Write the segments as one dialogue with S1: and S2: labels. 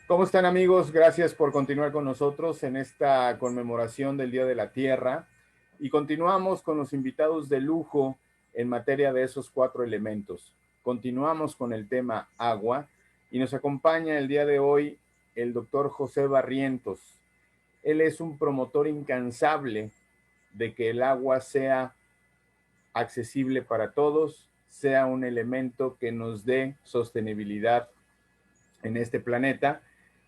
S1: ¿Cómo están amigos? Gracias por continuar con nosotros en esta conmemoración del Día de la Tierra. Y continuamos con los invitados de lujo en materia de esos cuatro elementos. Continuamos con el tema agua y nos acompaña el día de hoy el doctor José Barrientos. Él es un promotor incansable de que el agua sea accesible para todos, sea un elemento que nos dé sostenibilidad en este planeta.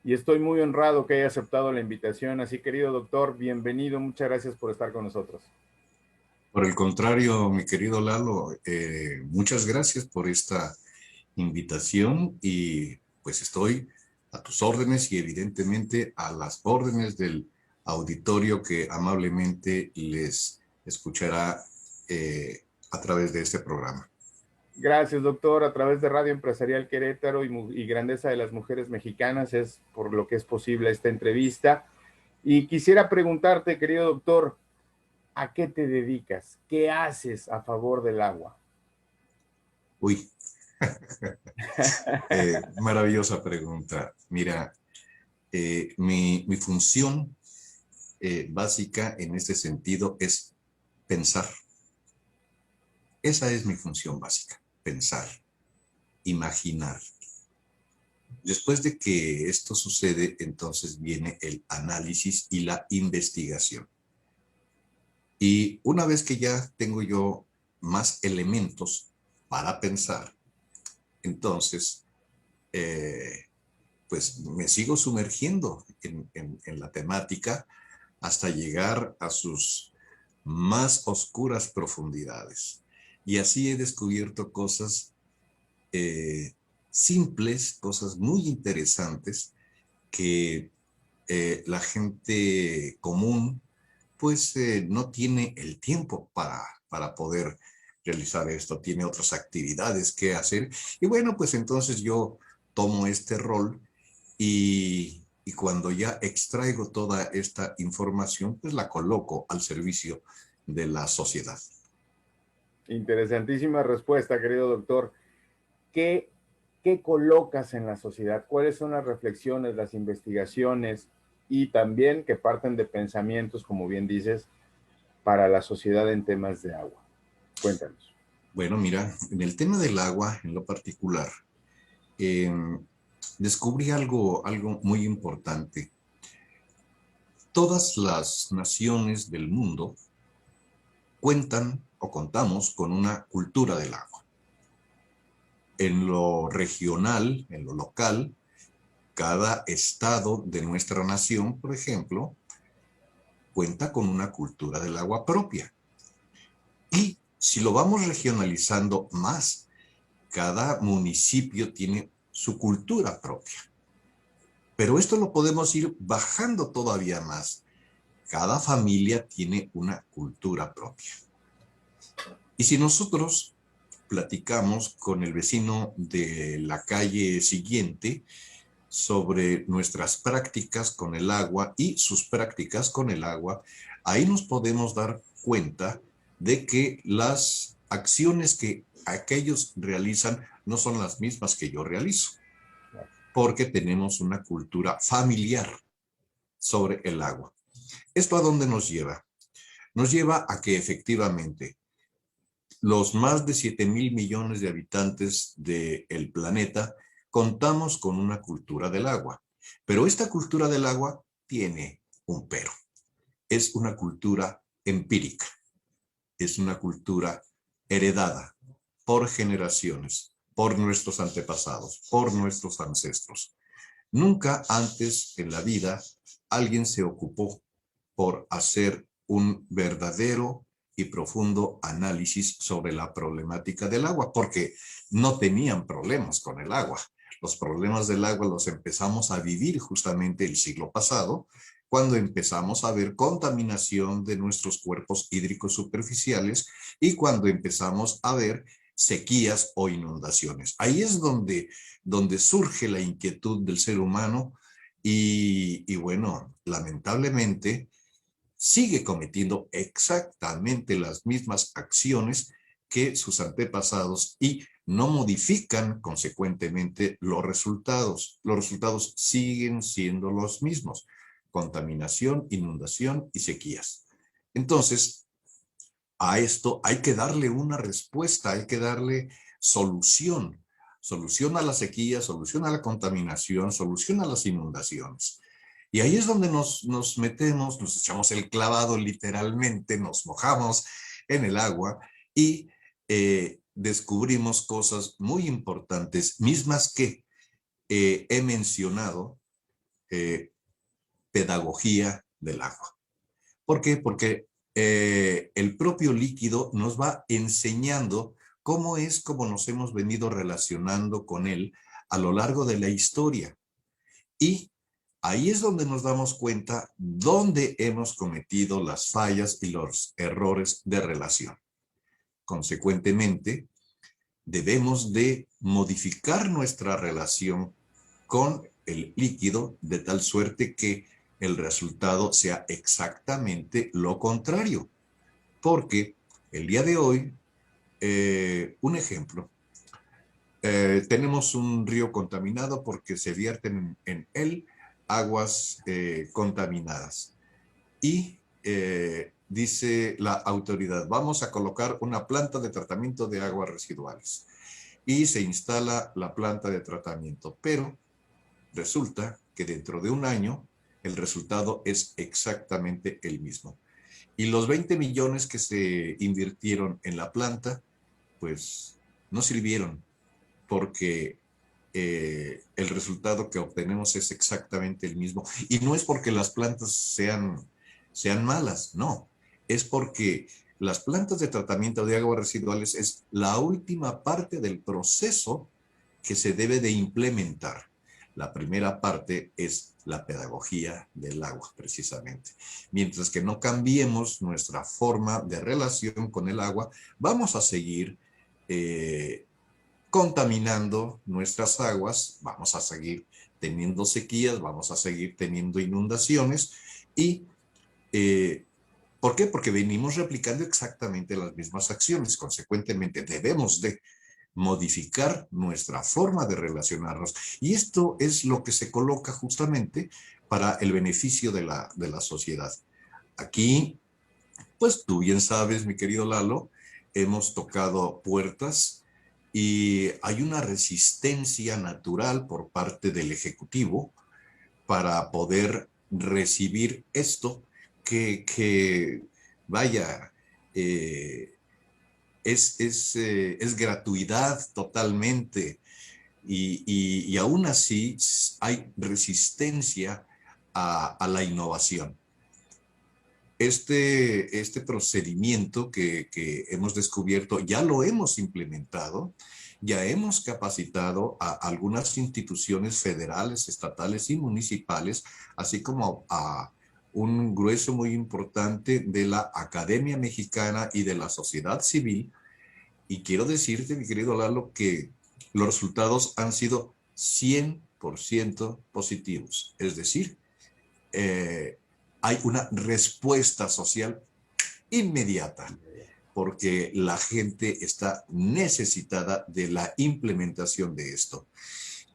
S1: Y estoy muy honrado que haya aceptado la invitación. Así, querido doctor, bienvenido. Muchas gracias por estar con nosotros.
S2: Por el contrario, mi querido Lalo, muchas gracias por esta invitación y pues estoy a tus órdenes y evidentemente a las órdenes del auditorio que amablemente les escuchará a través de este programa.
S1: Gracias, doctor. A través de Radio Empresarial Querétaro y Grandeza de las Mujeres Mexicanas es por lo que es posible esta entrevista. Y quisiera preguntarte, querido doctor, ¿a qué te dedicas? ¿Qué haces a favor del agua?
S2: Uy, maravillosa pregunta. Mira, mi función básica en este sentido es pensar. Esa es mi función básica, pensar, imaginar. Después de que esto sucede, entonces viene el análisis y la investigación. Y una vez que ya tengo yo más elementos para pensar, entonces, eh, pues me sigo sumergiendo en la temática hasta llegar a sus más oscuras profundidades. Y así he descubierto cosas eh, simples, cosas muy interesantes que la gente común pues no tiene el tiempo para poder realizar esto, tiene otras actividades que hacer. Y bueno, pues entonces yo tomo este rol y cuando ya extraigo toda esta información, pues la coloco al servicio de la sociedad.
S1: Interesantísima respuesta, querido doctor. ¿Qué, ¿Qué colocas en la sociedad? ¿Cuáles son las reflexiones, las investigaciones y también que parten de pensamientos, como bien dices, para la sociedad en temas de agua? Cuéntanos.
S2: Bueno, mira, en el tema del agua en lo particular, eh, descubrí algo muy importante. Todas las naciones del mundo cuentan o contamos con una cultura del agua. En lo regional, en lo local, cada estado de nuestra nación, por ejemplo, cuenta con una cultura del agua propia. Y si lo vamos regionalizando más, cada municipio tiene su cultura propia. Pero esto lo podemos ir bajando todavía más. Cada familia tiene una cultura propia. Y si nosotros platicamos con el vecino de la calle siguiente sobre nuestras prácticas con el agua y sus prácticas con el agua, ahí nos podemos dar cuenta de que las acciones que aquellos realizan no son las mismas que yo realizo, porque tenemos una cultura familiar sobre el agua. ¿Esto a dónde nos lleva? Nos lleva a que efectivamente los más de 7.000 millones de habitantes del planeta contamos con una cultura del agua. Pero esta cultura del agua tiene un pero. Es una cultura empírica, es una cultura heredada por generaciones, por nuestros antepasados, por nuestros ancestros. Nunca antes en la vida alguien se ocupó por hacer un verdadero y profundo análisis sobre la problemática del agua, porque no tenían problemas con el agua. Los problemas del agua los empezamos a vivir justamente el siglo pasado, cuando empezamos a ver contaminación de nuestros cuerpos hídricos superficiales y cuando empezamos a ver sequías o inundaciones. Ahí es donde surge la inquietud del ser humano y bueno, lamentablemente sigue cometiendo exactamente las mismas acciones que sus antepasados y no modifican consecuentemente los resultados. Los resultados siguen siendo los mismos: contaminación, inundación y sequías. Entonces, a esto hay que darle una respuesta, hay que darle solución. Solución a la sequía, solución a la contaminación, solución a las inundaciones. Y ahí es donde nos metemos, nos echamos el clavado literalmente, nos mojamos en el agua y descubrimos cosas muy importantes, mismas que he mencionado, pedagogía del agua. ¿Por qué? Porque el propio líquido nos va enseñando cómo es como nos hemos venido relacionando con él a lo largo de la historia. Y ahí es donde nos damos cuenta dónde hemos cometido las fallas y los errores de relación. Consecuentemente, debemos de modificar nuestra relación con el líquido de tal suerte que el resultado sea exactamente lo contrario. Porque el día de hoy, un ejemplo, tenemos un río contaminado porque se vierten en él aguas contaminadas. Y dice la autoridad: vamos a colocar una planta de tratamiento de aguas residuales. Y se instala la planta de tratamiento, pero resulta que dentro de un año el resultado es exactamente el mismo. Y los 20 millones que se invirtieron en la planta, pues no sirvieron, porque el resultado que obtenemos es exactamente el mismo. Y no es porque las plantas sean malas, no. Es porque las plantas de tratamiento de aguas residuales es la última parte del proceso que se debe de implementar. La primera parte es la pedagogía del agua, precisamente. Mientras que no cambiemos nuestra forma de relación con el agua, vamos a seguir contaminando nuestras aguas, vamos a seguir teniendo sequías, vamos a seguir teniendo inundaciones. Y ¿por qué? Porque venimos replicando exactamente las mismas acciones. Consecuentemente, debemos de modificar nuestra forma de relacionarnos. Y esto es lo que se coloca justamente para el beneficio de la sociedad. Aquí, pues tú bien sabes, mi querido Lalo, hemos tocado puertas y hay una resistencia natural por parte del Ejecutivo para poder recibir esto que vaya, es gratuidad totalmente, y aún así hay resistencia a la innovación. Este procedimiento que hemos descubierto ya lo hemos implementado, ya hemos capacitado a algunas instituciones federales, estatales y municipales, así como a un grueso muy importante de la Academia Mexicana y de la sociedad civil. Y quiero decirte, mi querido Lalo, que los resultados han sido 100% positivos. Es decir, hay una respuesta social inmediata, porque la gente está necesitada de la implementación de esto.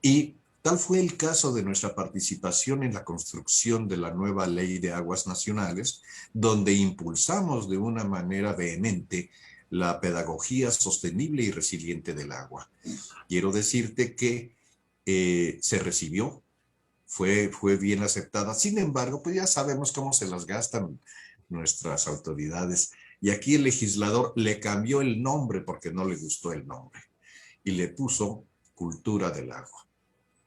S2: Y tal fue el caso de nuestra participación en la construcción de la nueva Ley de Aguas Nacionales, donde impulsamos de una manera vehemente la pedagogía sostenible y resiliente del agua. Quiero decirte que se recibió, fue bien aceptada. Sin embargo, pues ya sabemos cómo se las gastan nuestras autoridades. Y aquí el legislador le cambió el nombre porque no le gustó el nombre y le puso cultura del agua.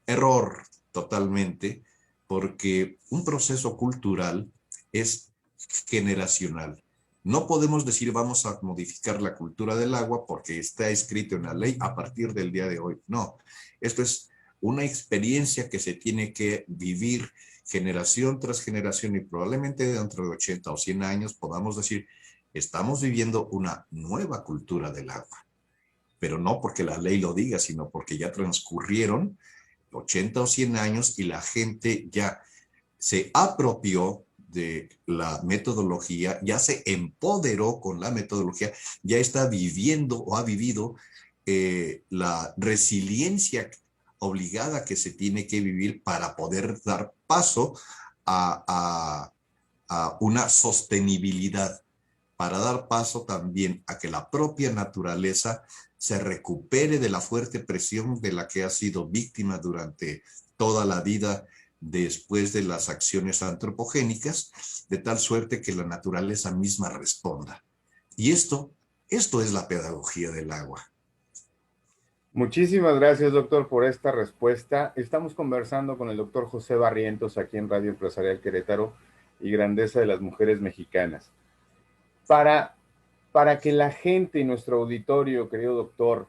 S2: Error totalmente, porque un proceso cultural es generacional. No podemos decir vamos a modificar la cultura del agua porque está escrito en la ley a partir del día de hoy. No, esto es una experiencia que se tiene que vivir generación tras generación, y probablemente dentro de 80 o 100 años podamos decir, estamos viviendo una nueva cultura del agua. Pero no porque la ley lo diga, sino porque ya transcurrieron 80 o 100 años y la gente ya se apropió de la metodología, ya se empoderó con la metodología, ya está viviendo o ha vivido la resiliencia obligada que se tiene que vivir para poder dar paso a, a una sostenibilidad, para dar paso también a que la propia naturaleza se recupere de la fuerte presión de la que ha sido víctima durante toda la vida después de las acciones antropogénicas, de tal suerte que la naturaleza misma responda. Y esto es la pedagogía del agua.
S1: Muchísimas gracias, doctor, por esta respuesta. Estamos conversando con el doctor José Barrientos aquí en Radio Empresarial Querétaro y Grandeza de las Mujeres Mexicanas. Para, para que la gente y nuestro auditorio, querido doctor,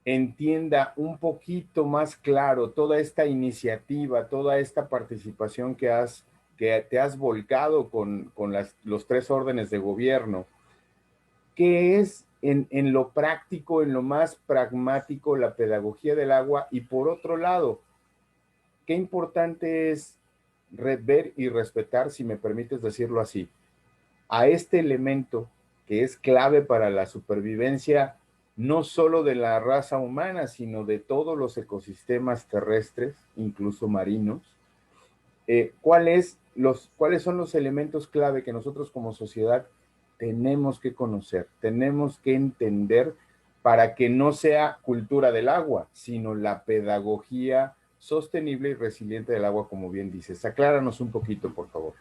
S1: entienda un poquito más claro toda esta iniciativa, toda esta participación que te has volcado con los 3 órdenes de gobierno, ¿qué es en lo práctico, en lo más pragmático, la pedagogía del agua? Y por otro lado, qué importante es ver y respetar, si me permites decirlo así, a este elemento que es clave para la supervivencia no solo de la raza humana, sino de todos los ecosistemas terrestres, incluso marinos. ¿Cuáles son los elementos clave que nosotros como sociedad tenemos que conocer, tenemos que entender para que no sea cultura del agua, sino la pedagogía sostenible y resiliente del agua, como bien dices? Acláranos un poquito, por favor.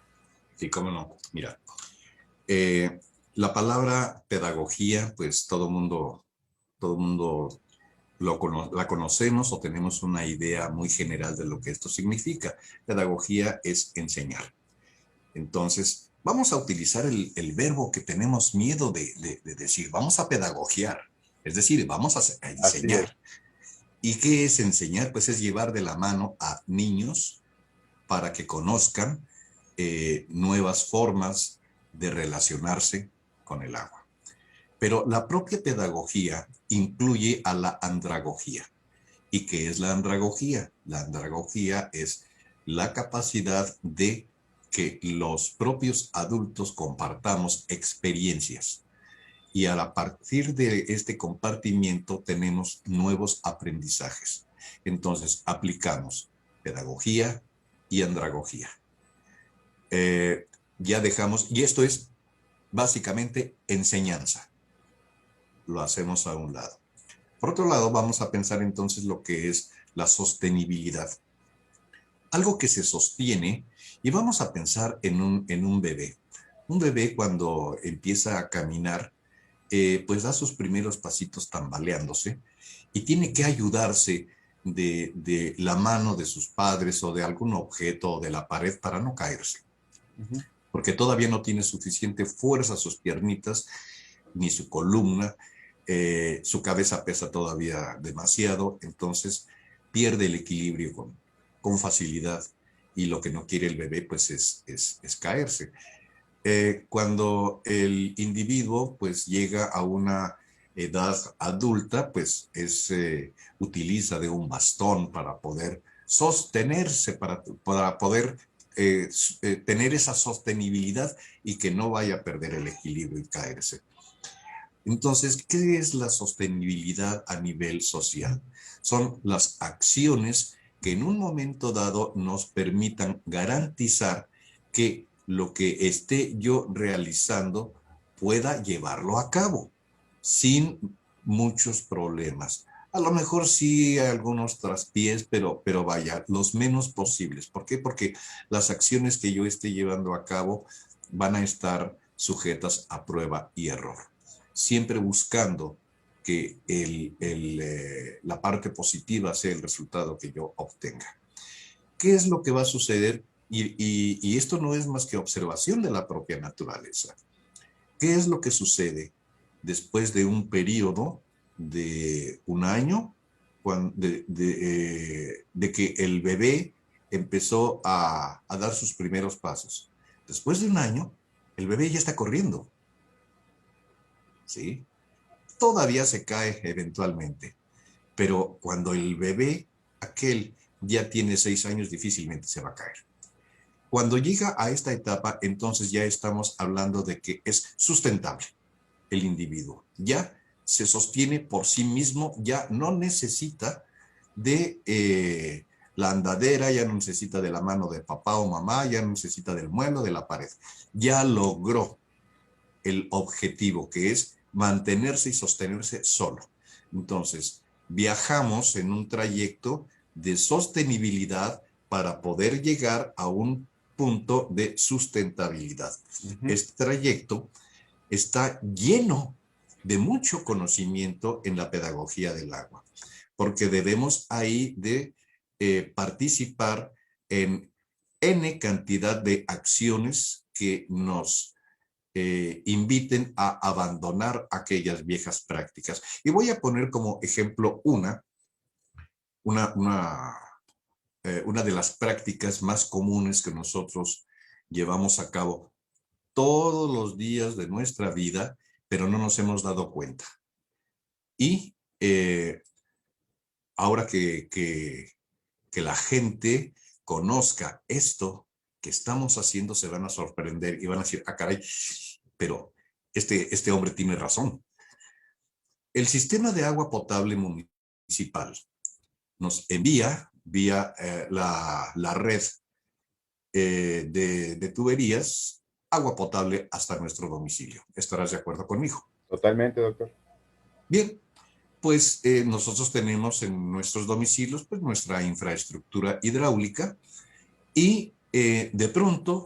S2: Sí, cómo no. Mira, la palabra pedagogía, pues todo mundo la conocemos o tenemos una idea muy general de lo que esto significa. Pedagogía es enseñar. Entonces, vamos a utilizar el verbo que tenemos miedo de decir, vamos a pedagogiar, es decir, vamos a enseñar. ¿Y qué es enseñar? Pues es llevar de la mano a niños para que conozcan nuevas formas de relacionarse con el agua. Pero la propia pedagogía incluye a la andragogía. ¿Y qué es la andragogía? La andragogía es la capacidad de que los propios adultos compartamos experiencias. Y a partir de este compartimiento tenemos nuevos aprendizajes. Entonces aplicamos pedagogía y andragogía. Ya dejamos, y esto es básicamente enseñanza. Lo hacemos a un lado. Por otro lado, vamos a pensar entonces lo que es la sostenibilidad. Algo que se sostiene, y vamos a pensar en un bebé. Un bebé cuando empieza a caminar, pues da sus primeros pasitos tambaleándose y tiene que ayudarse de la mano de sus padres o de algún objeto o de la pared para no caerse. Porque todavía no tiene suficiente fuerza sus piernitas ni su columna, su cabeza pesa todavía demasiado, entonces pierde el equilibrio con facilidad y lo que no quiere el bebé pues es caerse. Cuando el individuo pues llega a una edad adulta, pues utiliza de un bastón para poder sostenerse, para poder tener esa sostenibilidad y que no vaya a perder el equilibrio y caerse. Entonces, ¿qué es la sostenibilidad a nivel social? Son las acciones que en un momento dado nos permitan garantizar que lo que esté yo realizando pueda llevarlo a cabo sin muchos problemas. A lo mejor sí hay algunos traspiés, pero vaya, los menos posibles. ¿Por qué? Porque las acciones que yo esté llevando a cabo van a estar sujetas a prueba y error, siempre buscando que la parte positiva sea el resultado que yo obtenga. ¿Qué es lo que va a suceder? Y esto no es más que observación de la propia naturaleza. ¿Qué es lo que sucede después de un periodo de un año, de que el bebé empezó a dar sus primeros pasos? Después de un año, el bebé ya está corriendo. ¿Sí? Todavía se cae eventualmente, pero cuando el bebé, aquel, ya tiene 6 años, difícilmente se va a caer. Cuando llega a esta etapa, entonces ya estamos hablando de que es sustentable el individuo. Ya se sostiene por sí mismo, ya no necesita de la andadera, ya no necesita de la mano de papá o mamá, ya no necesita del mueble, de la pared. Ya logró el objetivo, que es mantenerse y sostenerse solo. Entonces, viajamos en un trayecto de sostenibilidad para poder llegar a un punto de sustentabilidad. Este trayecto está lleno de mucho conocimiento en la pedagogía del agua, porque debemos ahí de participar en N cantidad de acciones que nos inviten a abandonar aquellas viejas prácticas. Y voy a poner como ejemplo una, una, una de las prácticas más comunes que nosotros llevamos a cabo todos los días de nuestra vida, pero no nos hemos dado cuenta. Y ahora que la gente conozca esto que estamos haciendo, se van a sorprender y van a decir, ah, caray, pero este hombre tiene razón. El sistema de agua potable municipal nos envía vía la red de tuberías agua potable hasta nuestro domicilio. ¿Estarás de acuerdo conmigo?
S1: Totalmente, doctor.
S2: Bien, pues nosotros tenemos en nuestros domicilios pues nuestra infraestructura hidráulica y de pronto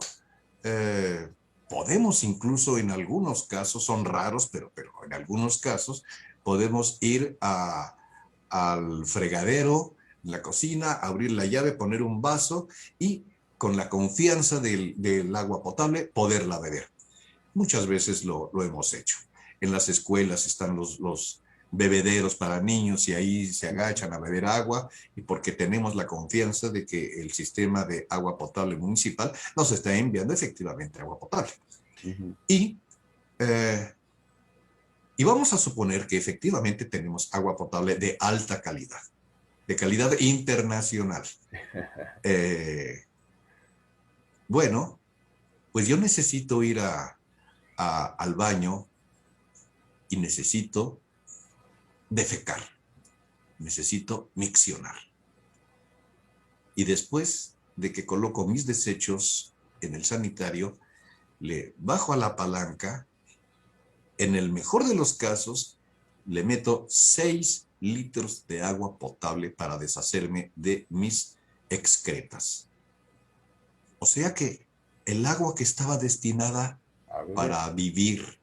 S2: podemos incluso en algunos casos, son raros, pero en algunos casos podemos ir al fregadero, en la cocina, abrir la llave, poner un vaso y con la confianza del agua potable poderla beber. Muchas veces lo hemos hecho. En las escuelas están los bebederos para niños y ahí se agachan a beber agua y porque tenemos la confianza de que el sistema de agua potable municipal nos está enviando efectivamente agua potable. Y vamos a suponer que efectivamente tenemos agua potable de alta calidad, de calidad internacional. Bueno, pues yo necesito ir al baño y necesito defecar, necesito miccionar. Y después de que coloco mis desechos en el sanitario, le bajo a la palanca, en el mejor de los casos, le meto 6 litros de agua potable para deshacerme de mis excretas. O sea que el agua que estaba destinada para vivir,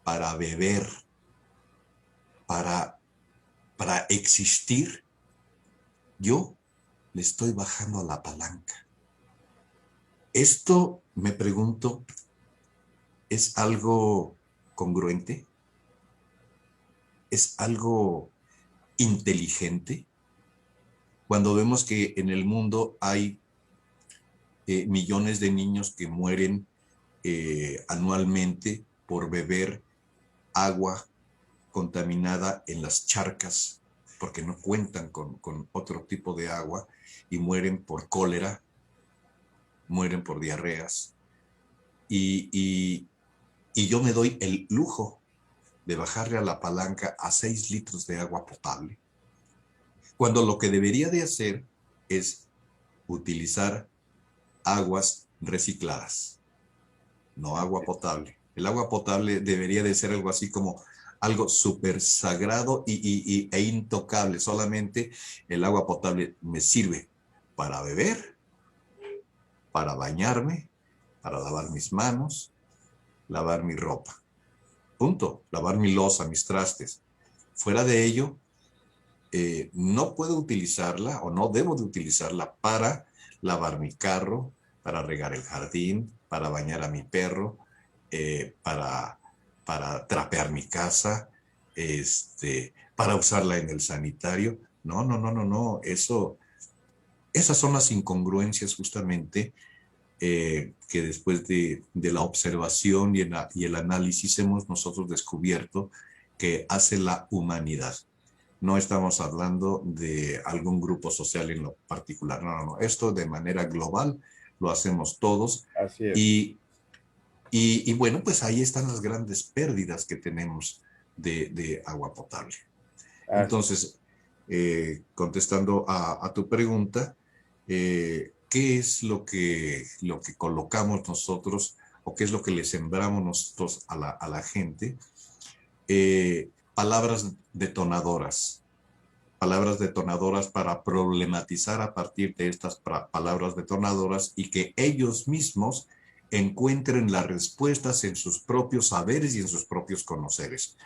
S2: para beber, para existir, yo le estoy bajando a la palanca. Esto, me pregunto, ¿es algo congruente? ¿Es algo inteligente? Cuando vemos que en el mundo hay millones de niños que mueren anualmente por beber agua contaminada en las charcas, porque no cuentan con otro tipo de agua y mueren por cólera, mueren por diarreas. Y yo me doy el lujo de bajarle a la palanca a 6 litros de agua potable, cuando lo que debería de hacer es utilizar aguas recicladas, no agua potable. El agua potable debería de ser algo así como algo súper sagrado e intocable. Solamente el agua potable me sirve para beber, para bañarme, para lavar mis manos, lavar mi ropa. Punto. Lavar mi loza, mis trastes. Fuera de ello, no puedo utilizarla o no debo de utilizarla para lavar mi carro, para regar el jardín, para bañar a mi perro, para trapear mi casa, para usarla en el sanitario. No, no, no, no, no. Esas son las incongruencias justamente que después de la observación y el análisis hemos nosotros descubierto que hace la humanidad. No estamos hablando de algún grupo social en lo particular. No, no, no. Esto de manera global lo hacemos todos.
S1: Así es.
S2: Y bueno, pues ahí están las grandes pérdidas que tenemos de agua potable.
S1: Así.
S2: Entonces, contestando a tu pregunta, ¿qué es lo que colocamos nosotros o qué es lo que le sembramos nosotros a la gente? Palabras detonadoras. Palabras detonadoras para problematizar a partir de estas palabras detonadoras y que ellos mismos encuentren las respuestas en sus propios saberes y en sus propios conoceres,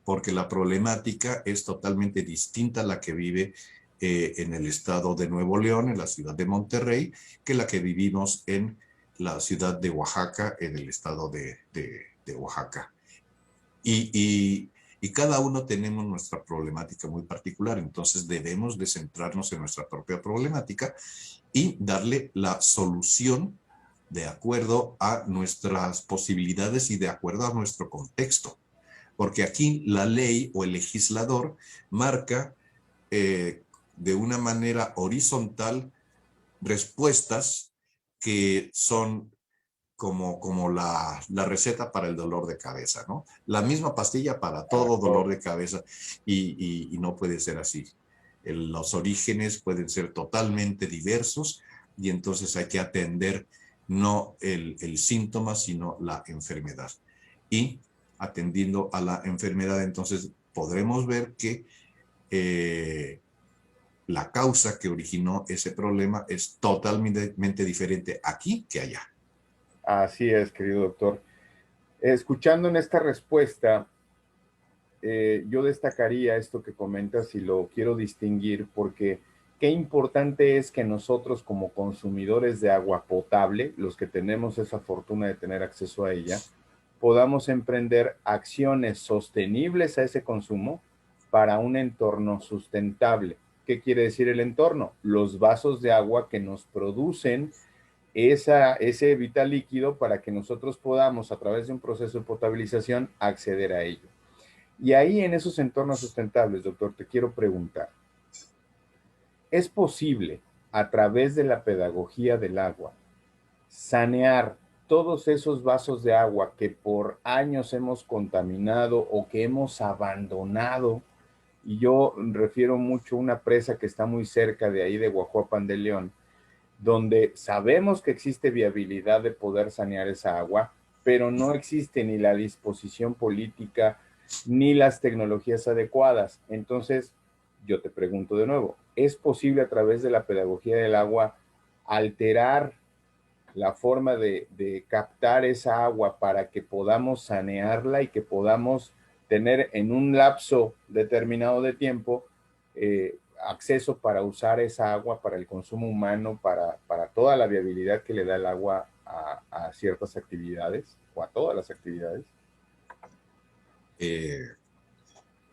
S2: porque la problemática es totalmente distinta a la que vive en el estado de Nuevo León, en la ciudad de Monterrey, que la que vivimos en la ciudad de Oaxaca, en el estado de Oaxaca. Y cada uno tenemos nuestra problemática muy particular, entonces debemos de centrarnos en nuestra propia problemática y darle la solución de acuerdo a nuestras posibilidades y de acuerdo a nuestro contexto. Porque aquí la ley o el legislador marca de una manera horizontal respuestas que son como la receta para el dolor de cabeza, ¿no? La misma pastilla para todo dolor de cabeza y no puede ser así. Los orígenes pueden ser totalmente diversos y entonces hay que atender no el síntoma, sino la enfermedad. Y atendiendo a la enfermedad, entonces podremos ver que la causa que originó ese problema es totalmente diferente aquí que allá.
S1: Así es, querido doctor. Escuchando en esta respuesta, yo destacaría esto que comentas y lo quiero distinguir porque qué importante es que nosotros como consumidores de agua potable, los que tenemos esa fortuna de tener acceso a ella, podamos emprender acciones sostenibles a ese consumo para un entorno sustentable. ¿Qué quiere decir el entorno? Los vasos de agua que nos producen ese vital líquido para que nosotros podamos, a través de un proceso de potabilización, acceder a ello. Y ahí en esos entornos sustentables, doctor, te quiero preguntar, ¿es posible a través de la pedagogía del agua sanear todos esos vasos de agua que por años hemos contaminado o que hemos abandonado? Y yo refiero mucho a una presa que está muy cerca de ahí de Guajuapan de León, donde sabemos que existe viabilidad de poder sanear esa agua, pero no existe ni la disposición política ni las tecnologías adecuadas. Entonces, yo te pregunto de nuevo, ¿es posible a través de la pedagogía del agua alterar la forma de captar esa agua para que podamos sanearla y que podamos tener en un lapso determinado de tiempo acceso para usar esa agua para el consumo humano, para toda la viabilidad que le da el agua a ciertas actividades o a todas las actividades?
S2: Eh,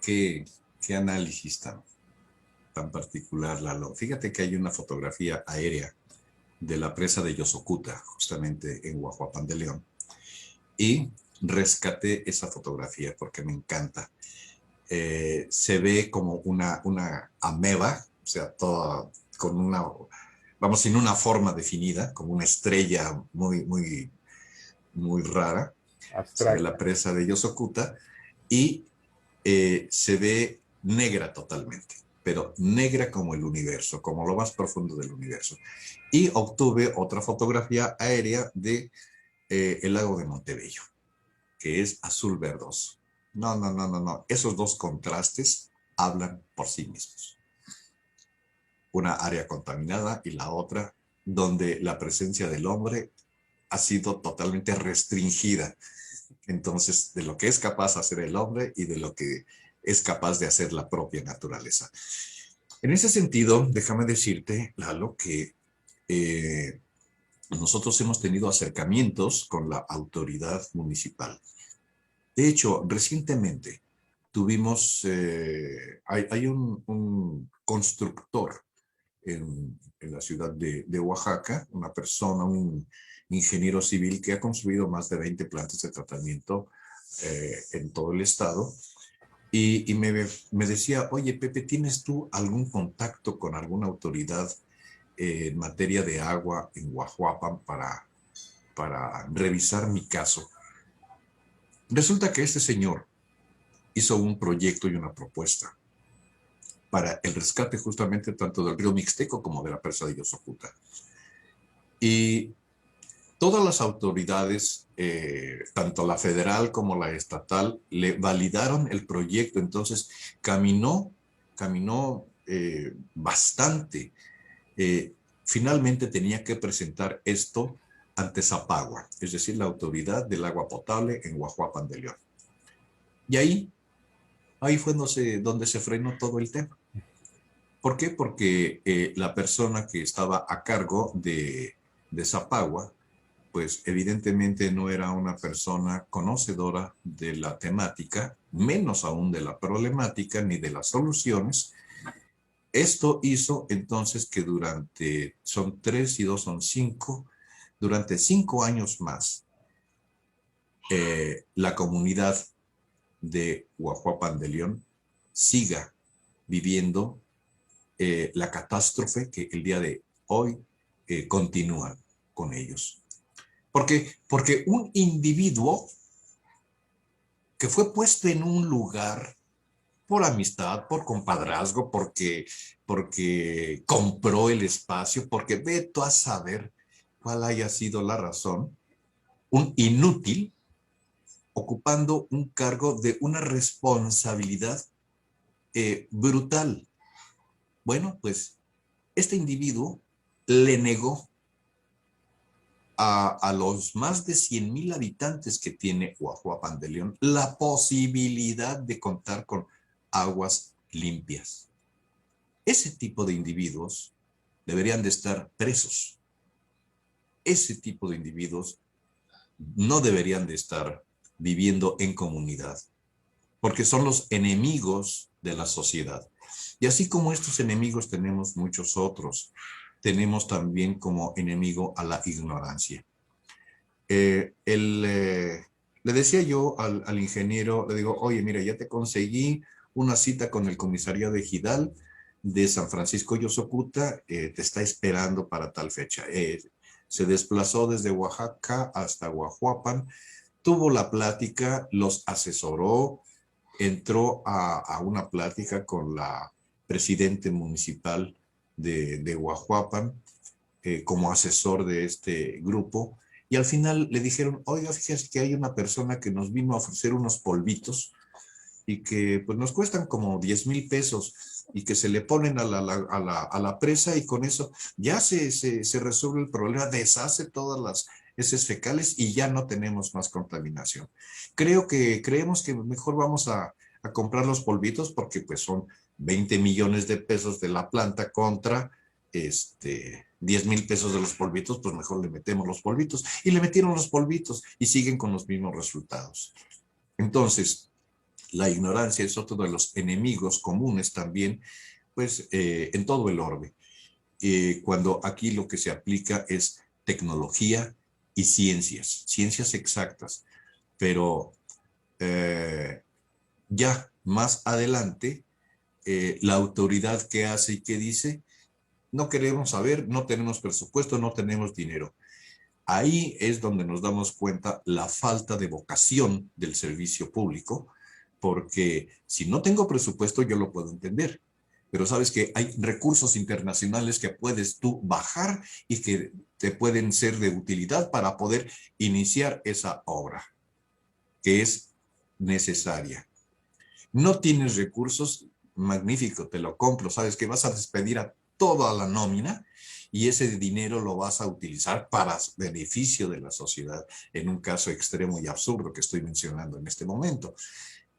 S2: ¿Qué análisis tan particular, Lalo? Fíjate que hay una fotografía aérea de la presa de Yosocuta, justamente en Guajuapan de León, y rescaté esa fotografía porque me encanta. Se ve como una ameba, o sea, toda con una, vamos, sin una forma definida, como una estrella muy rara. Se ve la
S1: Abstracta.
S2: presa de Yosocuta y se ve negra totalmente, pero negra como el universo, como lo más profundo del universo. Y obtuve otra fotografía aérea de el lago de Montebello, que es azul verdoso. No. Esos dos contrastes hablan por sí mismos. Una área contaminada y la otra donde la presencia del hombre ha sido totalmente restringida. Entonces, de lo que es capaz de hacer el hombre y de lo que es capaz de hacer la propia naturaleza. En ese sentido, déjame decirte, Lalo, que nosotros hemos tenido acercamientos con la autoridad municipal. De hecho, recientemente tuvimos, hay un constructor en la ciudad de Oaxaca, una persona, un ingeniero civil que ha construido más de 20 plantas de tratamiento en todo el estado. Y me decía, oye, Pepe, ¿tienes tú algún contacto con alguna autoridad en materia de agua en Guajuapan para revisar mi caso? Resulta que este señor hizo un proyecto y una propuesta para el rescate justamente tanto del río Mixteco como de la presa de Yosocuta. Y todas las autoridades, tanto la federal como la estatal, le validaron el proyecto. Entonces caminó bastante. Finalmente tenía que presentar esto ante Zapagua, es decir, la autoridad del agua potable en Guajuapan de León. Y ahí fue donde se frenó todo el tema. ¿Por qué? Porque la persona que estaba a cargo de Zapagua, pues evidentemente no era una persona conocedora de la temática, menos aún de la problemática ni de las soluciones. Esto hizo entonces que son 3 y 2 son 5, durante 5 años más, la comunidad de Guajuapan de León siga viviendo la catástrofe que el día de hoy continúa con ellos. Porque un individuo que fue puesto en un lugar por amistad, por compadrazgo, porque compró el espacio, porque ve tú a saber cuál haya sido la razón, un inútil ocupando un cargo de una responsabilidad brutal. Bueno, pues este individuo le negó a los más de 100,000 habitantes que tiene Guajuapan de León la posibilidad de contar con aguas limpias. Ese tipo de individuos deberían de estar presos. Ese tipo de individuos no deberían de estar viviendo en comunidad, porque son los enemigos de la sociedad. Y así como estos enemigos tenemos muchos otros. Tenemos también como enemigo a la ignorancia. Le decía yo al ingeniero, le digo, oye, mira, ya te conseguí una cita con el comisario de Ejidal de San Francisco Yosocuta, te está esperando para tal fecha. Se desplazó desde Oaxaca hasta Guajuapan, tuvo la plática, los asesoró, entró a una plática con la presidente municipal de Guajuapan como asesor de este grupo. Y al final le dijeron, oiga, fíjese que hay una persona que nos vino a ofrecer unos polvitos y que pues nos cuestan como 10,000 pesos y que se le ponen a la presa y con eso ya se resuelve el problema, deshace todas las heces fecales y ya no tenemos más contaminación. Creemos que mejor vamos a comprar los polvitos porque pues son 20 millones de pesos de la planta contra 10,000 pesos de los polvitos, pues mejor le metemos los polvitos. Y le metieron los polvitos y siguen con los mismos resultados. Entonces, la ignorancia es otro de los enemigos comunes también, pues en todo el orbe. Cuando aquí lo que se aplica es tecnología y ciencias exactas. Pero ya más adelante, la autoridad que hace y que dice, no queremos saber, no tenemos presupuesto, no tenemos dinero. Ahí es donde nos damos cuenta la falta de vocación del servicio público, porque si no tengo presupuesto yo lo puedo entender, pero sabes que hay recursos internacionales que puedes tú bajar y que te pueden ser de utilidad para poder iniciar esa obra que es necesaria. No tienes recursos, magnífico, te lo compro, sabes que vas a despedir a toda la nómina y ese dinero lo vas a utilizar para beneficio de la sociedad, en un caso extremo y absurdo que estoy mencionando en este momento.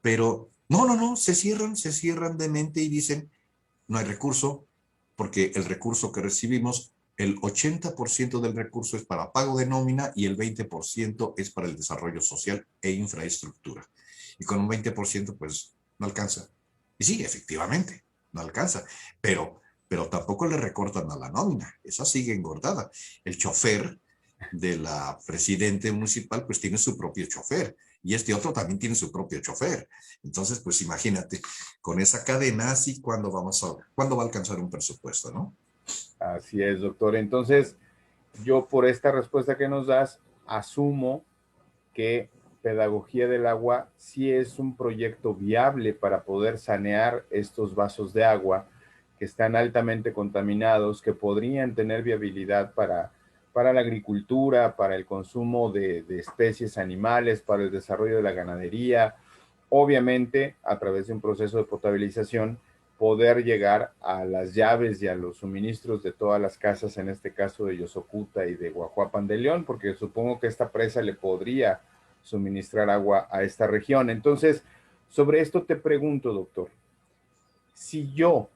S2: Pero no, se cierran de mente y dicen, no hay recurso, porque el recurso que recibimos, el 80% del recurso es para pago de nómina y el 20% es para el desarrollo social e infraestructura. Y con un 20% pues no alcanza. Y sí, efectivamente, no alcanza, pero tampoco le recortan a la nómina, esa sigue engordada. El chofer de la presidente municipal pues tiene su propio chofer y este otro también tiene su propio chofer. Entonces, pues imagínate, con esa cadena así, ¿cuándo va a alcanzar un presupuesto, no?
S1: Así es, doctor. Entonces, yo por esta respuesta que nos das, asumo que pedagogía del agua sí es un proyecto viable para poder sanear estos vasos de agua que están altamente contaminados, que podrían tener viabilidad para la agricultura, para el consumo de especies animales, para el desarrollo de la ganadería, obviamente a través de un proceso de potabilización, poder llegar a las llaves y a los suministros de todas las casas, en este caso de Yosocuta y de Guajuapan de León, porque supongo que esta presa le podría suministrar agua a esta región. Entonces, sobre esto te pregunto, doctor, si yo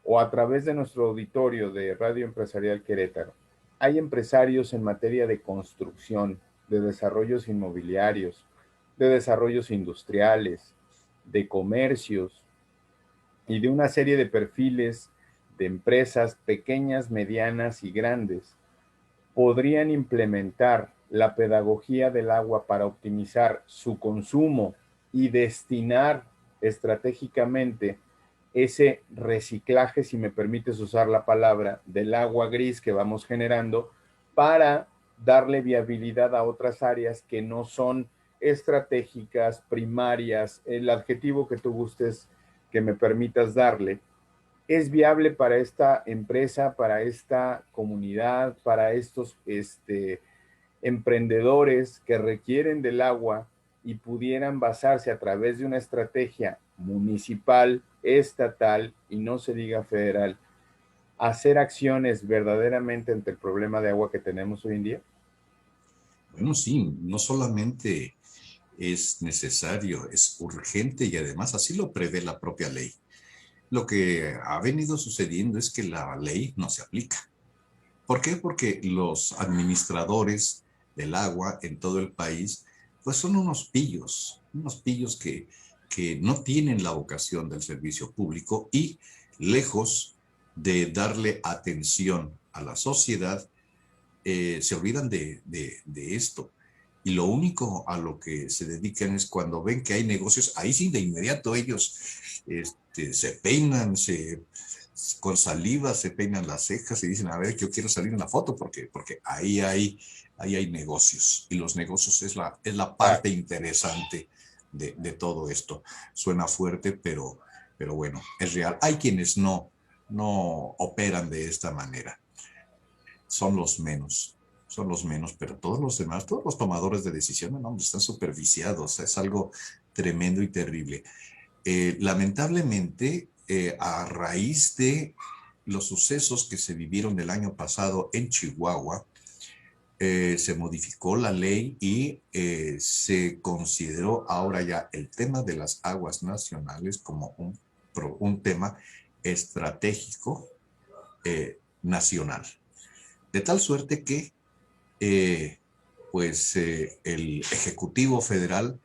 S1: o a través de nuestro auditorio de Radio Empresarial Querétaro, hay empresarios en materia de construcción, de desarrollos inmobiliarios, de desarrollos industriales, de comercios y de una serie de perfiles de empresas pequeñas, medianas y grandes, podrían implementar la pedagogía del agua para optimizar su consumo y destinar estratégicamente ese reciclaje, si me permites usar la palabra, del agua gris que vamos generando para darle viabilidad a otras áreas que no son estratégicas, primarias, el adjetivo que tú gustes que me permitas darle. ¿Es viable para esta empresa, para esta comunidad, para estos emprendedores que requieren del agua y pudieran basarse a través de una estrategia municipal, estatal y no se diga federal, hacer acciones verdaderamente ante el problema de agua que tenemos hoy en día?
S2: Bueno, sí, no solamente es necesario, es urgente y además así lo prevé la propia ley. Lo que ha venido sucediendo es que la ley no se aplica. ¿Por qué? Porque los administradores del agua en todo el país, pues son unos pillos que no tienen la vocación del servicio público y lejos de darle atención a la sociedad, se olvidan de esto. Y lo único a lo que se dedican es cuando ven que hay negocios, ahí sí de inmediato ellos se peinan, con saliva se peinan las cejas y dicen, a ver, yo quiero salir en la foto porque ahí hay negocios. Y los negocios es la
S1: Ah,
S2: parte interesante de todo esto. Suena fuerte, pero bueno, es real. Hay quienes no operan de esta manera. Son los menos, pero todos los demás, todos los tomadores de decisiones, no, están superviciados, es algo tremendo y terrible. Lamentablemente, a raíz de los sucesos que se vivieron el año pasado en Chihuahua, se modificó la ley y se consideró ahora ya el tema de las aguas nacionales como un tema estratégico nacional. De tal suerte que el Ejecutivo Federal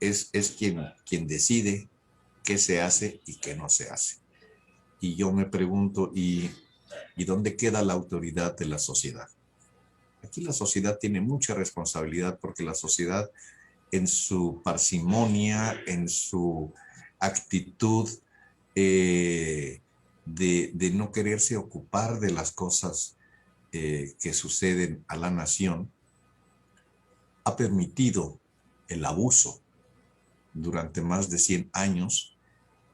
S2: es quien decide qué se hace y qué no se hace. Y yo me pregunto, ¿y dónde queda la autoridad de la sociedad? Aquí la sociedad tiene mucha responsabilidad porque la sociedad en su parsimonia, en su actitud de no quererse ocupar de las cosas que suceden a la nación, ha permitido el abuso durante más de 100 años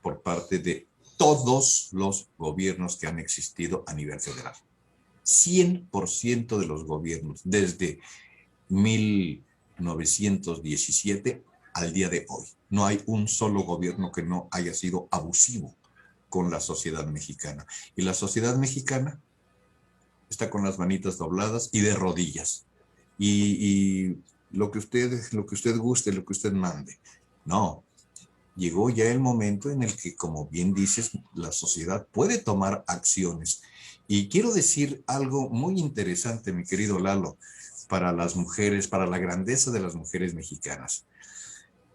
S2: por parte de todos los gobiernos que han existido a nivel federal. 100% de los gobiernos, desde 1917 al día de hoy. No hay un solo gobierno que no haya sido abusivo con la sociedad mexicana. Y la sociedad mexicana está con las manitas dobladas y de rodillas. Y lo que usted guste, lo que usted mande. No, llegó ya el momento en el que, como bien dices, la sociedad puede tomar acciones. Y quiero decir algo muy interesante, mi querido Lalo, para las mujeres, para la grandeza de las mujeres mexicanas.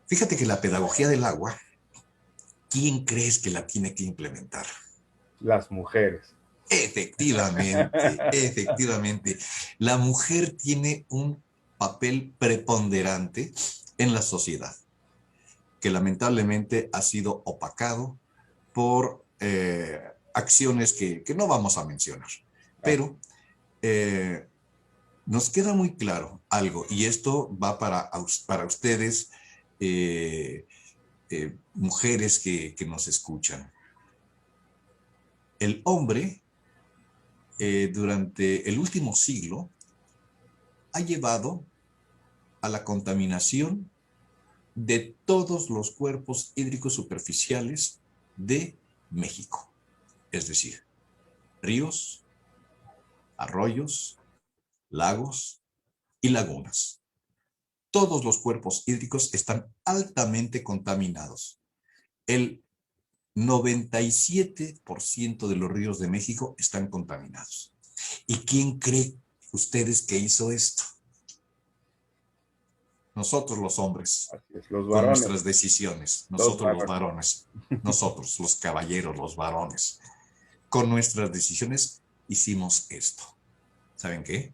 S2: Fíjate que la pedagogía del agua, ¿quién crees que la tiene que implementar?
S1: las mujeres.
S2: Efectivamente, efectivamente. La mujer tiene un papel preponderante en la sociedad, que lamentablemente ha sido opacado por acciones que no vamos a mencionar. Pero nos queda muy claro algo, y esto va para ustedes, mujeres que nos escuchan. El hombre, durante el último siglo, ha llevado a la contaminación de todos los cuerpos hídricos superficiales de México. Es decir, ríos, arroyos, lagos y lagunas. Todos los cuerpos hídricos están altamente contaminados. El 97% de los ríos de México están contaminados. ¿Y quién cree ustedes que hizo esto? Nosotros los hombres,
S1: Así es, los
S2: con
S1: varones,
S2: nuestras decisiones,
S1: los
S2: nosotros los
S1: varones.
S2: varones, nosotros los caballeros, los varones, con nuestras decisiones hicimos esto. ¿Saben qué?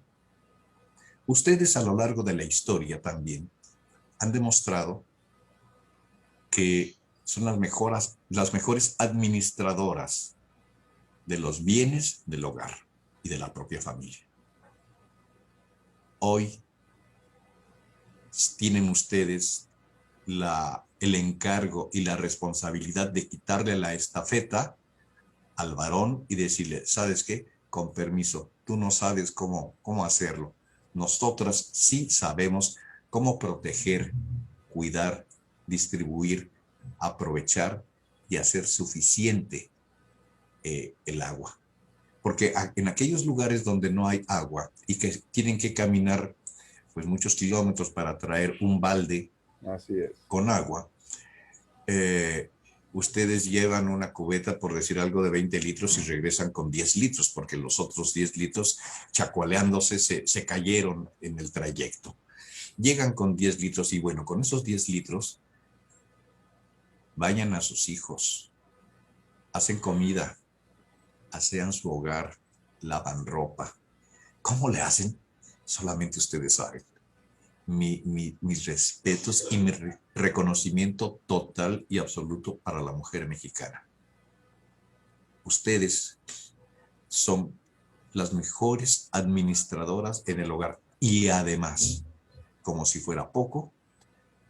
S2: Ustedes a lo largo de la historia también han demostrado que son las mejores administradoras de los bienes del hogar y de la propia familia. Hoy tienen ustedes el encargo y la responsabilidad de quitarle la estafeta al varón y decirle, ¿sabes qué? Con permiso, tú no sabes cómo hacerlo. Nosotras sí sabemos cómo proteger, cuidar, distribuir, aprovechar y hacer suficiente el agua. Porque en aquellos lugares donde no hay agua y que tienen que caminar pues muchos kilómetros para traer un balde
S1: Así es.
S2: con agua, ustedes llevan una cubeta, por decir algo, de 20 litros y regresan con 10 litros, porque los otros 10 litros, chacualeándose, se cayeron en el trayecto. Llegan con 10 litros y bueno, con esos 10 litros, bañan a sus hijos, hacen comida, asean su hogar, lavan ropa. ¿Cómo le hacen? Solamente ustedes saben. Mis respetos y mi reconocimiento total y absoluto para la mujer mexicana. Ustedes son las mejores administradoras en el hogar y además, como si fuera poco,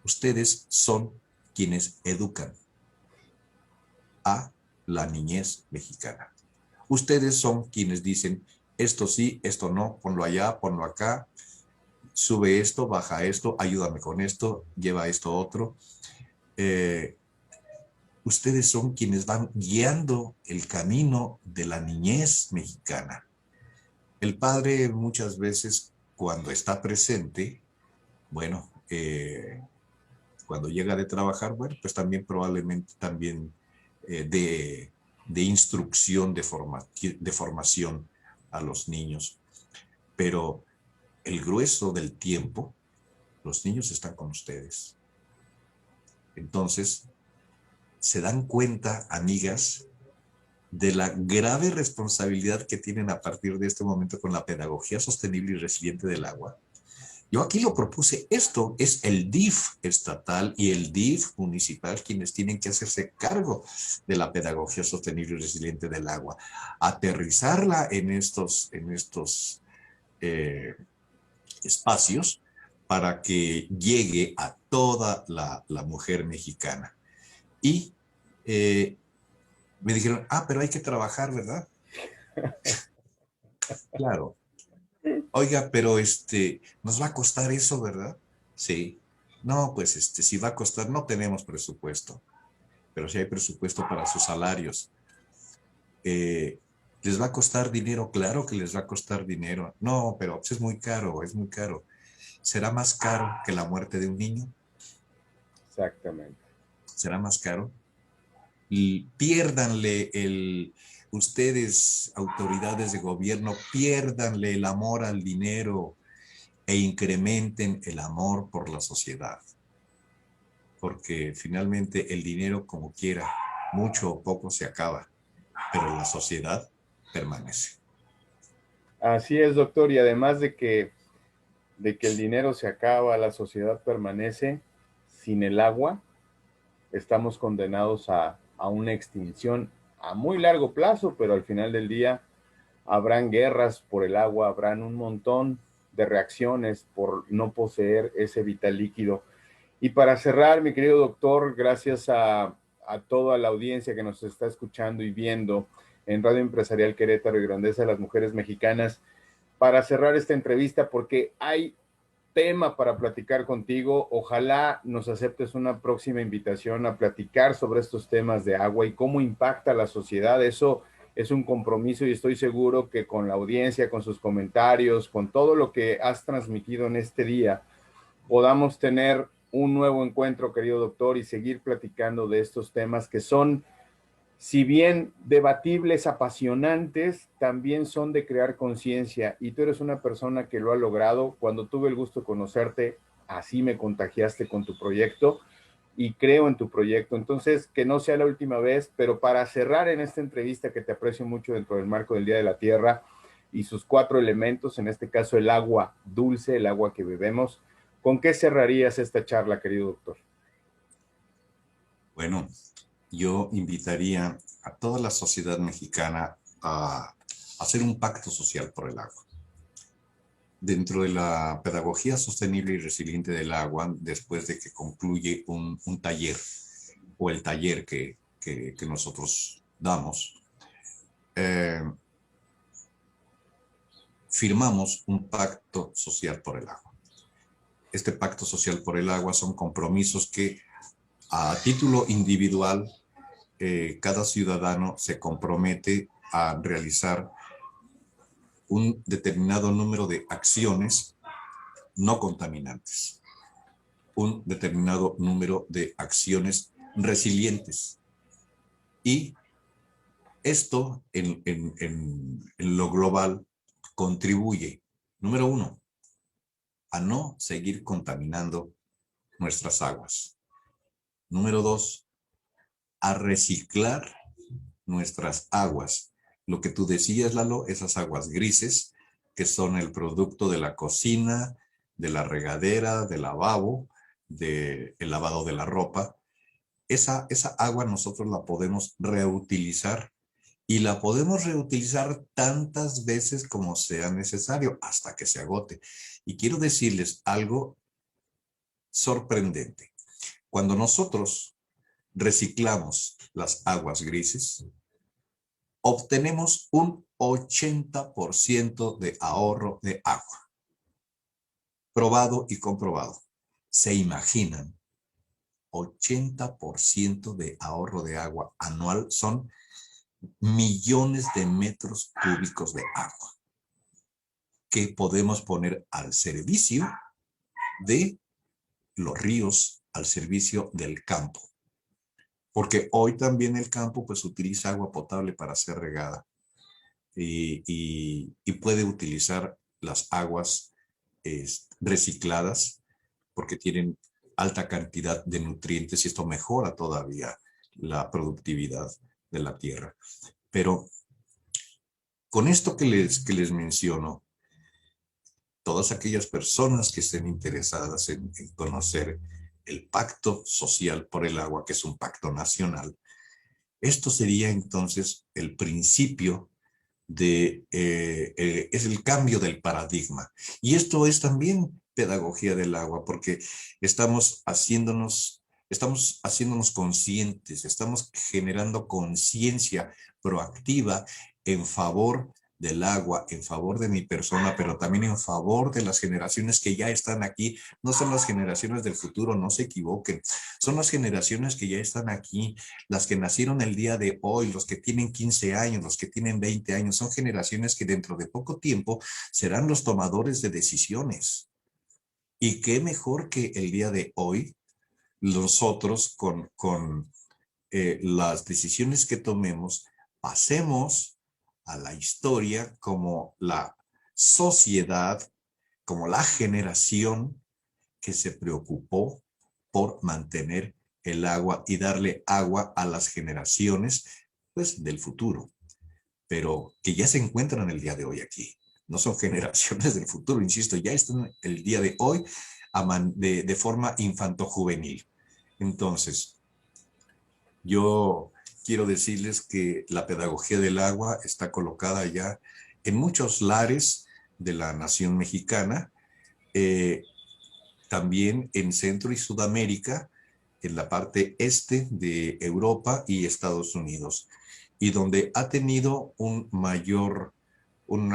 S2: ustedes son quienes educan a la niñez mexicana. Ustedes son quienes dicen, esto sí, esto no, ponlo allá, ponlo acá, sube esto, baja esto, ayúdame con esto, lleva esto otro. Ustedes son quienes van guiando el camino de la niñez mexicana. El padre muchas veces cuando está presente, bueno, cuando llega de trabajar, bueno, pues también probablemente también de instrucción, de formación a los niños. Pero el grueso del tiempo, los niños están con ustedes. Entonces, se dan cuenta, amigas, de la grave responsabilidad que tienen a partir de este momento con la pedagogía sostenible y resiliente del agua. Yo aquí lo propuse, esto es el DIF estatal y el DIF municipal quienes tienen que hacerse cargo de la pedagogía sostenible y resiliente del agua, aterrizarla en estos espacios para que llegue a toda la mujer mexicana. Y me dijeron, pero hay que trabajar, ¿verdad? Claro. Oiga, pero nos va a costar eso, ¿verdad? Sí. No, pues si va a costar, no tenemos presupuesto, pero si hay presupuesto para sus salarios. ¿Les va a costar dinero? Claro que les va a costar dinero. No, pero es muy caro, es muy caro. ¿Será más caro que la muerte de un niño?
S1: Exactamente.
S2: ¿Será más caro? Y piérdanle ustedes, autoridades de gobierno, piérdanle el amor al dinero e incrementen el amor por la sociedad. Porque finalmente el dinero, como quiera, mucho o poco se acaba, pero la sociedad permanece.
S1: Así es, doctor, y además de que el dinero se acaba, la sociedad permanece, sin el agua, estamos condenados a una extinción a muy largo plazo, pero al final del día habrán guerras por el agua, habrán un montón de reacciones por no poseer ese vital líquido. Y para cerrar, mi querido doctor, gracias a toda la audiencia que nos está escuchando y viendo en Radio Empresarial Querétaro y Grandeza de las Mujeres Mexicanas, para cerrar esta entrevista, porque hay tema para platicar contigo. Ojalá nos aceptes una próxima invitación a platicar sobre estos temas de agua y cómo impacta la sociedad. Eso es un compromiso y estoy seguro que con la audiencia, con sus comentarios, con todo lo que has transmitido en este día, podamos tener un nuevo encuentro, querido doctor, y seguir platicando de estos temas que son, si bien debatibles, apasionantes, también son de crear conciencia. Y tú eres una persona que lo ha logrado. Cuando tuve el gusto de conocerte, así me contagiaste con tu proyecto y creo en tu proyecto. Entonces, que no sea la última vez, pero para cerrar en esta entrevista que te aprecio mucho dentro del marco del Día de la Tierra y sus 4 elementos, en este caso el agua dulce, el agua que bebemos, ¿con qué cerrarías esta charla, querido doctor?
S2: Bueno, yo invitaría a toda la sociedad mexicana a hacer un pacto social por el agua. Dentro de la pedagogía sostenible y resiliente del agua, después de que concluye un taller o el taller que nosotros damos, eh, firmamos un pacto social por el agua. Este pacto social por el agua son compromisos que a título individual cada ciudadano se compromete a realizar un determinado número de acciones no contaminantes, un determinado número de acciones resilientes. Y esto en lo global contribuye, número uno, a no seguir contaminando nuestras aguas. Número dos, a reciclar nuestras aguas. Lo que tú decías, Lalo, esas aguas grises que son el producto de la cocina, de la regadera, del lavabo, del lavado de la ropa. Esa agua nosotros la podemos reutilizar y la podemos reutilizar tantas veces como sea necesario hasta que se agote. Y quiero decirles algo sorprendente. Cuando nosotros reciclamos las aguas grises, obtenemos un 80% de ahorro de agua. Probado y comprobado. ¿Se imaginan? 80% de ahorro de agua anual son millones de metros cúbicos de agua que podemos poner al servicio de los ríos, al servicio del campo. Porque hoy también el campo pues utiliza agua potable para ser regada y puede utilizar las aguas recicladas porque tienen alta cantidad de nutrientes y esto mejora todavía la productividad de la tierra. Pero con esto que les menciono, todas aquellas personas que estén interesadas en conocer el pacto social por el agua, que es un pacto nacional, esto sería entonces el principio es el cambio del paradigma. Y esto es también pedagogía del agua, porque estamos haciéndonos conscientes, estamos generando conciencia proactiva en favor del agua, en favor de mi persona, pero también en favor de las generaciones que ya están aquí. No son las generaciones del futuro, no se equivoquen. Son las generaciones que ya están aquí, las que nacieron el día de hoy, los que tienen 15 años, los que tienen 20 años. Son generaciones que dentro de poco tiempo serán los tomadores de decisiones. Y qué mejor que el día de hoy, nosotros con las decisiones que tomemos, pasemos a la historia como la sociedad, como la generación que se preocupó por mantener el agua y darle agua a las generaciones pues, del futuro, pero que ya se encuentran el día de hoy aquí. No son generaciones del futuro, insisto, ya están el día de hoy de forma infantojuvenil. Entonces, yo quiero decirles que la pedagogía del agua está colocada ya en muchos lares de la nación mexicana, eh, también en Centro y Sudamérica, en la parte este de Europa y Estados Unidos, y donde ha tenido una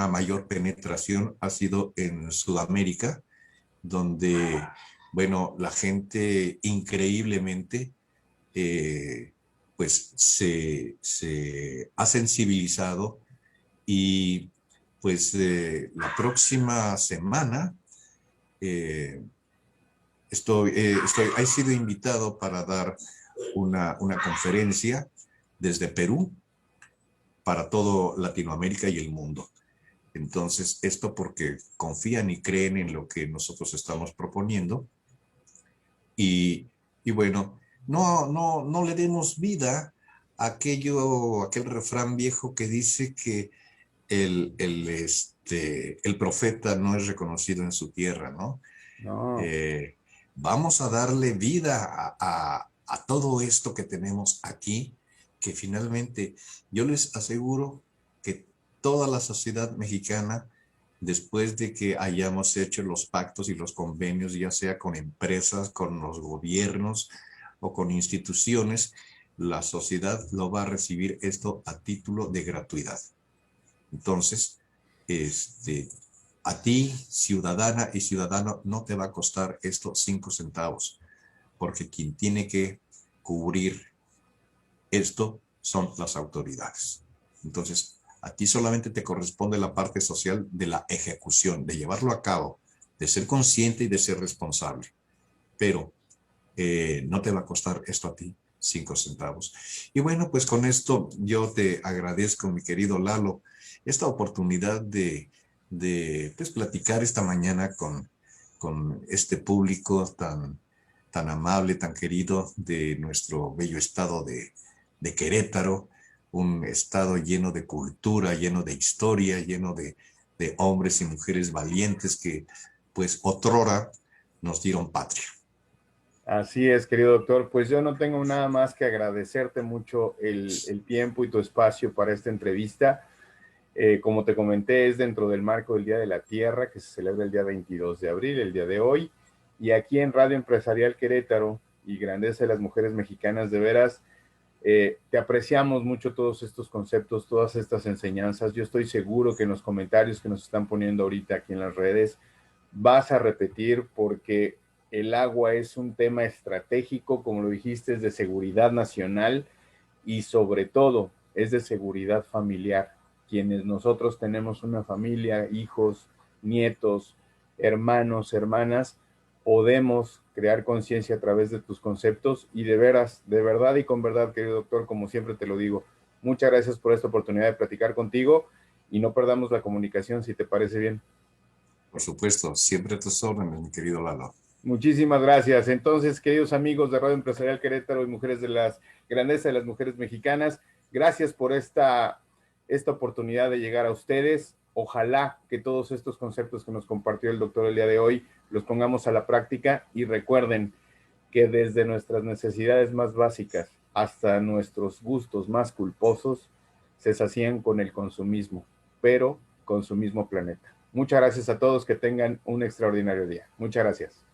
S2: mayor penetración ha sido en Sudamérica, donde, bueno, la gente increíblemente pues se ha sensibilizado y pues la próxima semana eh, he sido invitado para dar una conferencia desde Perú para todo Latinoamérica y el mundo. Entonces, esto porque confían y creen en lo que nosotros estamos proponiendo. Y, y bueno, no le demos vida a aquel refrán viejo que dice que el profeta no es reconocido en su tierra, ¿no?
S1: No.
S2: Eh, Vamos a darle vida a todo esto que tenemos aquí, que finalmente yo les aseguro que toda la sociedad mexicana, después de que hayamos hecho los pactos y los convenios, ya sea con empresas, con los gobiernos o con instituciones, la sociedad lo va a recibir esto a título de gratuidad. Entonces, a ti, ciudadana y ciudadano, no te va a costar esto 5 centavos, porque quien tiene que cubrir esto son las autoridades. Entonces, a ti solamente te corresponde la parte social de la ejecución, de llevarlo a cabo, de ser consciente y de ser responsable. Pero no te va a costar esto a ti 5 centavos. Y bueno, pues con esto yo te agradezco, mi querido Lalo, esta oportunidad de pues, platicar esta mañana con este público tan amable, tan querido de nuestro bello estado de Querétaro, un estado lleno de cultura, lleno de historia, lleno de hombres y mujeres valientes que pues otrora nos dieron patria.
S1: Así es, querido doctor. Pues yo no tengo nada más que agradecerte mucho el tiempo y tu espacio para esta entrevista. Como te comenté, es dentro del marco del Día de la Tierra, que se celebra el día 22 de abril, el día de hoy. Y aquí en Radio Empresarial Querétaro y Grandeza de las Mujeres Mexicanas, de veras, te apreciamos mucho todos estos conceptos, todas estas enseñanzas. Yo estoy seguro que en los comentarios que nos están poniendo ahorita aquí en las redes vas a repetir porque el agua es un tema estratégico, como lo dijiste, es de seguridad nacional y sobre todo es de seguridad familiar. Quienes nosotros tenemos una familia, hijos, nietos, hermanos, hermanas, podemos crear conciencia a través de tus conceptos y de veras, de verdad y con verdad, querido doctor, como siempre te lo digo, muchas gracias por esta oportunidad de platicar contigo y no perdamos la comunicación si te parece bien.
S2: Por supuesto, siempre a tus órdenes, mi querido Lalo.
S1: Muchísimas gracias. Entonces, queridos amigos de Radio Empresarial Querétaro y mujeres de las grandeza de las mujeres mexicanas, gracias por esta oportunidad de llegar a ustedes. Ojalá que todos estos conceptos que nos compartió el doctor el día de hoy los pongamos a la práctica y recuerden que desde nuestras necesidades más básicas hasta nuestros gustos más culposos se sacían con el consumismo, pero con su mismo planeta. Muchas gracias a todos, que tengan un extraordinario día. Muchas gracias.